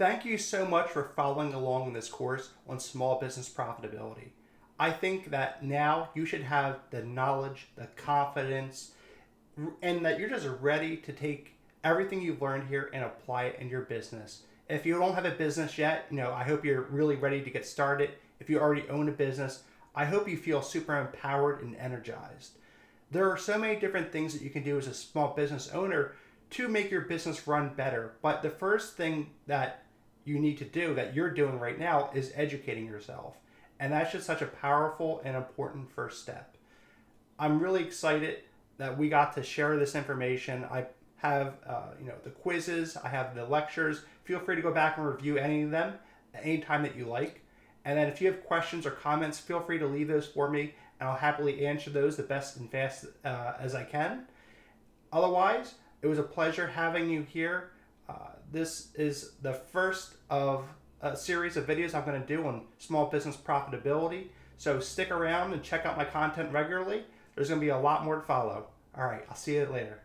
Thank you so much for following along in this course on small business profitability. I think that now you should have the knowledge, the confidence, and that you're just ready to take everything you've learned here and apply it in your business. If you don't have a business yet, I hope you're really ready to get started. If you already own a business, I hope you feel super empowered and energized. There are so many different things that you can do as a small business owner to make your business run better. But the first thing that you need to do, that you're doing right now, is educating yourself. And that's just such a powerful and important first step. I'm really excited that we got to share this information. I have the quizzes, I have the lectures. Feel free to go back and review any of them at any time that you like. And then if you have questions or comments, feel free to leave those for me, and I'll happily answer those the best and fast as I can. Otherwise, it was a pleasure having you here. This is the first of a series of videos I'm going to do on small business profitability. So stick around and check out my content regularly. There's going to be a lot more to follow. All right, I'll see you later.